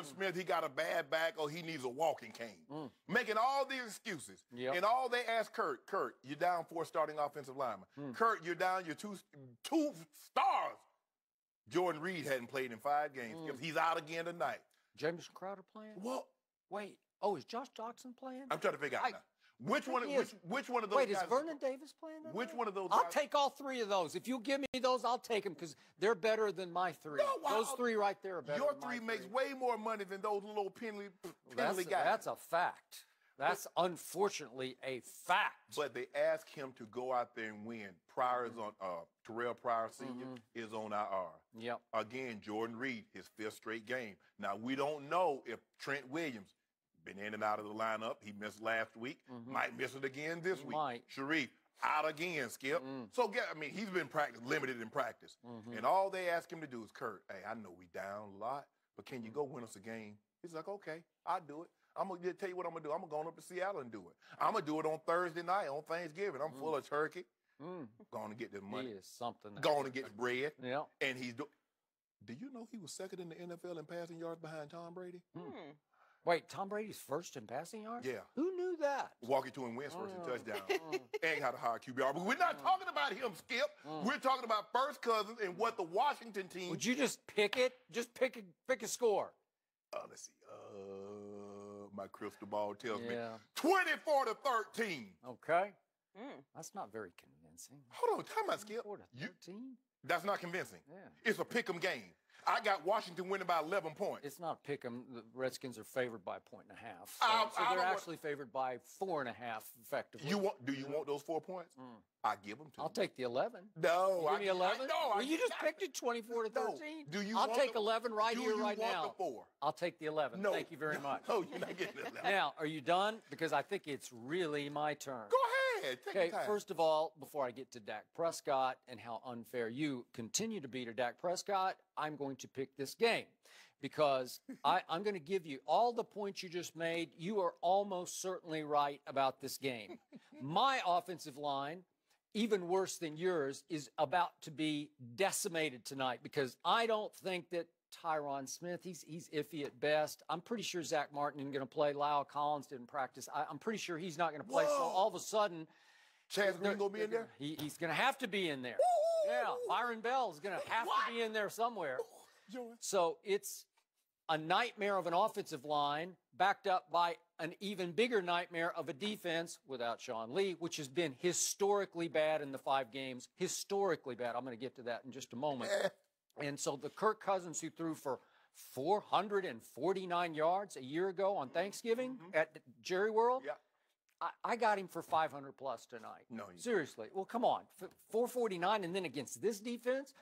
Smith, he got a bad back or he needs a walking cane. Making all these excuses. And all they ask Kurt, you're down 4 starting offensive linemen. Kurt, you're down your two stars. Jordan Reed hadn't played in 5 games. He's out again tonight. Jameson Crowder playing? Well, wait. Oh, is Josh Doxson playing? I'm trying to figure out now. Which one of those Wait, guys? is Vernon Davis playing tonight? Which one of those I'll guys? take all 3 of those. If you give me those, I'll take them because they're better than my 3. Those 3 right there are better Your than my 3 makes way more money than those little penalty guys. That's a fact. That's unfortunately a fact. But they ask him to go out there and win. Pryor's on Terrell Pryor Sr. is on IR. Yep. Again, Jordan Reed, his 5th straight game. Now, we don't know if Trent Williams been in and out of the lineup. He missed last week. Might miss it again this week. Might. Sharif, out again, Skip. So, he's been limited in practice. And all they ask him to do is, Kurt, hey, I know we down a lot, but can you go win us a game? He's like, okay, I'll do it. I'm going to tell you what I'm going to do. I'm going up to Seattle and do it. I'm going to do it on Thursday night, on Thanksgiving. I'm full of turkey. Going to get this money. He is something. Going to get bread. Yeah. And he's doing. Do you know he was 2nd in the NFL in passing yards behind Tom Brady? Wait, Tom Brady's 1st in passing yards? Yeah. Who knew that? Walking to him wins first in touchdown. And had a higher QBR. But we're not talking about him, Skip. We're talking about First Cousins and what the Washington team. Would you just pick it? Just pick a score. Let's see. My crystal ball tells me 24-13. Okay. That's not very convincing. Hold on. Time out, Skip. 24-13? That's not convincing. Yeah. It's a pick'em game. I got Washington winning by 11 points. It's not pick 'em. The Redskins are favored by 1.5. So they're actually favored by 4.5, effectively. Do you want those 4 points? I give them to you. I'll take the 11. No. You give me 11? No. You just picked it 24-13. No. I'll take 11 right here, right now. Do you want the 4? I'll take the 11. No. Thank you very much. No, you're not getting the 11. Now, are you done? Because I think it's really my turn. Go ahead. Take your time. First of all, before I get to Dak Prescott and how unfair you continue to be to Dak Prescott, I'm going to pick this game because I'm going to give you all the points you just made. You are almost certainly right about this game. My offensive line, even worse than yours, is about to be decimated tonight because I don't think that Tyron Smith, he's iffy at best. I'm pretty sure Zach Martin isn't going to play. Lyle Collins didn't practice. I'm pretty sure he's not going to play. So all of a sudden, Chaz Green going to be in there? He's going to have to be in there. Yeah, Byron Bell is going to have to be in there somewhere. So it's a nightmare of an offensive line backed up by an even bigger nightmare of a defense without Sean Lee, which has been historically bad in the 5 games. Historically bad. I'm going to get to that in just a moment. And so the Kirk Cousins who threw for 449 yards a year ago on Thanksgiving at Jerry World, I got him for 500 plus tonight. No, seriously. Well, come on, 449, and then against this defense,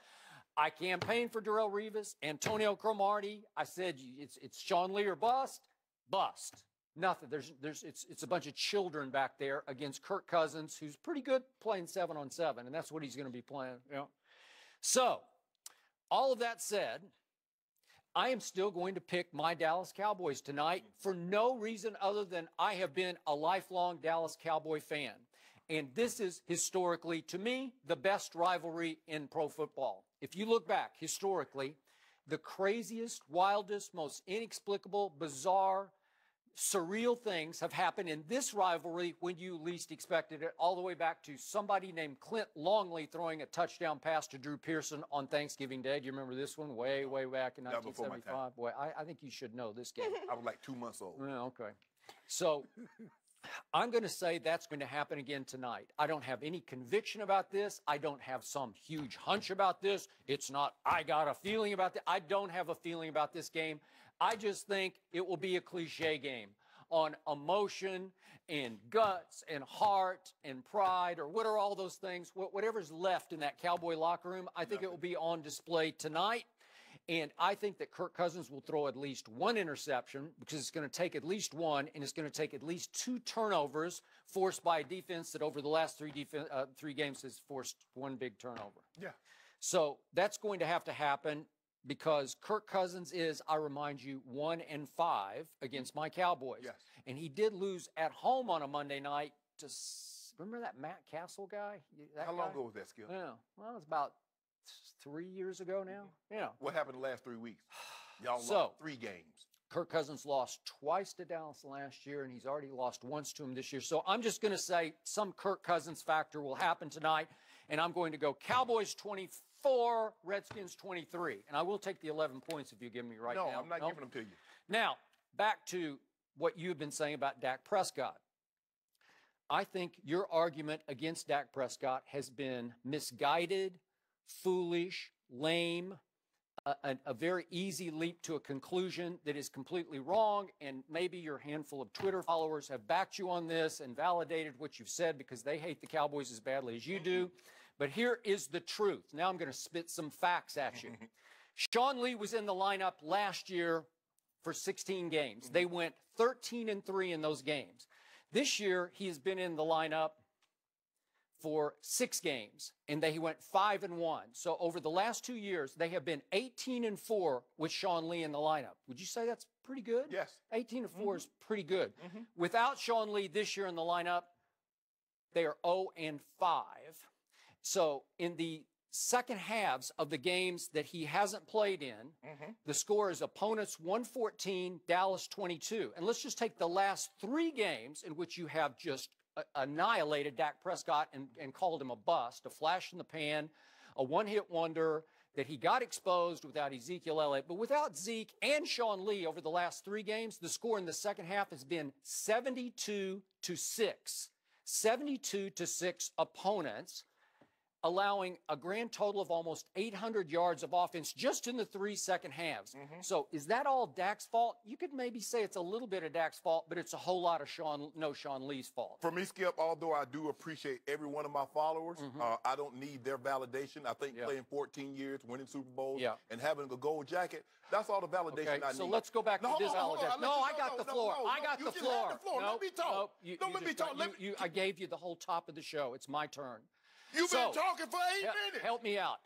I campaigned for Darrelle Revis, Antonio Cromartie. I said it's Sean Lee or bust. Bust. Nothing. It's a bunch of children back there against Kirk Cousins, who's pretty good playing 7-on-7, and that's what he's going to be playing. So, all of that said, I am still going to pick my Dallas Cowboys tonight for no reason other than I have been a lifelong Dallas Cowboy fan. And this is historically, to me, the best rivalry in pro football. If you look back historically, the craziest, wildest, most inexplicable, bizarre, surreal things have happened in this rivalry when you least expected it, all the way back to somebody named Clint Longley throwing a touchdown pass to Drew Pearson on Thanksgiving Day. Do you remember this one? Way back in 1975. Boy, I think you should know this game. I was like 2 months old. Yeah, okay. So I'm going to say that's going to happen again tonight. I don't have any conviction about this. I don't have some huge hunch about this. It's not, I got a feeling about this. I don't have a feeling about this game. I just think it will be a cliche game on emotion and guts and heart and pride, or what are all those things, whatever's left in that Cowboy locker room. I think it will be on display tonight. And I think that Kirk Cousins will throw at least 1 interception because it's going to take at least 1, and it's going to take at least 2 turnovers forced by a defense that over the last 3 games has forced 1 big turnover. Yeah. So that's going to have to happen because Kirk Cousins is, I remind you, 1-5 against my Cowboys. Yes. And he did lose at home on a Monday night to, remember that Matt Castle guy? How long ago was that, Skip? Yeah. Well, it was about 3 years ago now. Yeah. What happened the last 3 weeks? Y'all So, lost 3 games. Kirk Cousins lost twice to Dallas last year, and he's already lost once to him this year. So I'm just going to say some Kirk Cousins factor will happen tonight, and I'm going to go Cowboys 24, Redskins 23. And I will take the 11 points if you give me right now. No, I'm not giving them to you. Now, back to what you've been saying about Dak Prescott. I think your argument against Dak Prescott has been misguided, foolish, lame, a very easy leap to a conclusion that is completely wrong, and maybe your handful of Twitter followers have backed you on this and validated what you've said because they hate the Cowboys as badly as you do. But here is the truth. Now I'm going to spit some facts at you. Sean Lee was in the lineup last year for 16 games. They went 13-3 in those games. This year, he has been in the lineup for 6 games, and they went 5-1. So over the last 2 years, they have been 18-4 with Sean Lee in the lineup. Would you say that's pretty good? Yes. 18-4 is pretty good. Without Sean Lee this year in the lineup, they are 0-5. So in the second halves of the games that he hasn't played in, the score is opponents 114, Dallas 22. And let's just take the last 3 games in which you have just annihilated Dak Prescott and called him a bust, a flash in the pan, a one-hit wonder, that he got exposed without Ezekiel Elliott. But without Zeke and Sean Lee over the last 3 games, the score in the second half has been 72-6. 72-6 opponents, allowing a grand total of almost 800 yards of offense just in the 3 second halves. So is that all Dak's fault? You could maybe say it's a little bit of Dak's fault, but it's a whole lot of Sean Lee's fault. For me, Skip, although I do appreciate every one of my followers, I don't need their validation. I think playing 14 years, winning Super Bowls, and having a gold jacket, that's all the validation I need. So let's go back to this validation. No, I got the floor. I got the floor. Let me talk. Don't let me talk. I gave you the whole top of the show. It's my turn. You've been talking for 8 minutes. Help me out.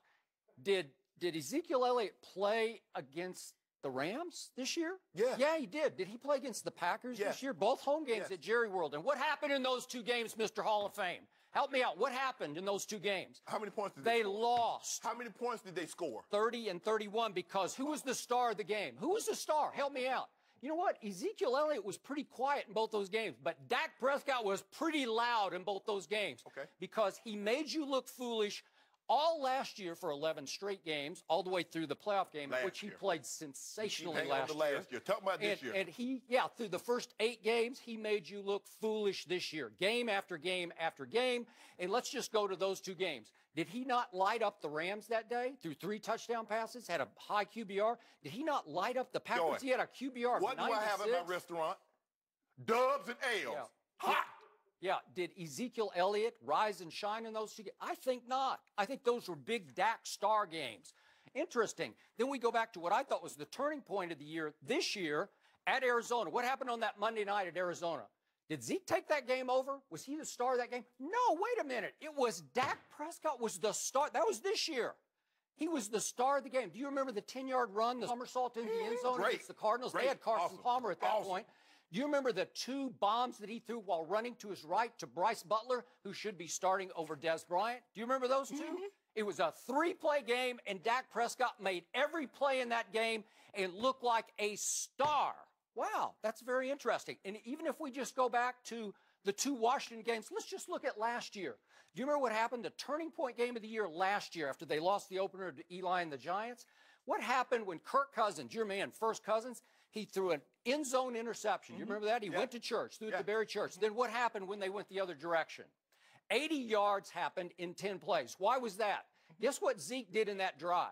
Did Ezekiel Elliott play against the Rams this year? Yeah. Yeah, he did. Did he play against the Packers this year? Both home games at Jerry World. And what happened in those 2 games, Mr. Hall of Fame? Help me out. What happened in those 2 games? How many points did they score? They lost. How many points did they score? 30 and 31, because who was the star of the game? Who was the star? Help me out. You know what? Ezekiel Elliott was pretty quiet in both those games, but Dak Prescott was pretty loud in both those games because he made you look foolish all last year for 11 straight games, all the way through the playoff game, which he played sensationally last year. Talk about this year. And he, through the first 8 games, he made you look foolish this year, game after game after game. And let's just go to those 2 games. Did he not light up the Rams that day through 3 touchdown passes, had a high QBR? Did he not light up the Packers? He had a QBR of 96. What do I have at my restaurant? Dubs and L's. Hot. Yeah, did Ezekiel Elliott rise and shine in those 2 games? I think not. I think those were big Dak star games. Interesting. Then we go back to what I thought was the turning point of the year this year at Arizona. What happened on that Monday night at Arizona? Did Zeke take that game over? Was he the star of that game? No, wait a minute. It was Dak Prescott was the star. That was this year. He was the star of the game. Do you remember the 10-yard run, the somersault into the end zone against the Cardinals? They had Carson Palmer at that point. Do you remember the 2 bombs that he threw while running to his right to Bryce Butler, who should be starting over Des Bryant? Do you remember those 2? It was a 3-play game, and Dak Prescott made every play in that game and looked like a star. Wow, that's very interesting. And even if we just go back to the 2 Washington games, let's just look at last year. Do you remember what happened? The turning point game of the year last year after they lost the opener to Eli and the Giants? What happened when Kirk Cousins, your man, First Cousins, he threw an end zone interception. You remember that? He went to church, threw it to Barry Church. Then what happened when they went the other direction? 80 yards happened in 10 plays. Why was that? Guess what Zeke did in that drive?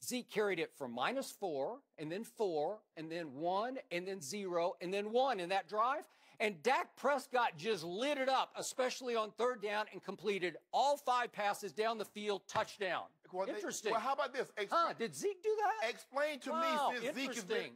Zeke carried it from -4, and then 4, and then 1, and then 0, and then 1 in that drive. And Dak Prescott just lit it up, especially on 3rd down, and completed all 5 passes down the field, touchdown. Interesting. Well, how about this? Did Zeke do that? Explain to me, since Zeke is there.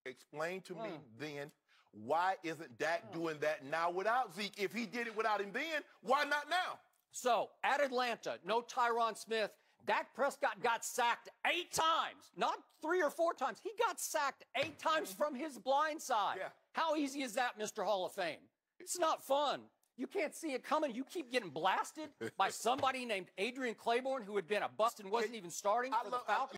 Explain to me then, why isn't Dak doing that now without Zeke? If he did it without him then, why not now? So, at Atlanta, no Tyron Smith. Dak Prescott got sacked 8 times, not 3 or 4 times. He got sacked 8 times from his blind side. How easy is that, Mr. Hall of Fame? It's not fun. You can't see it coming. You keep getting blasted by somebody named Adrian Claiborne, who had been a bust and wasn't even starting for the Falcons.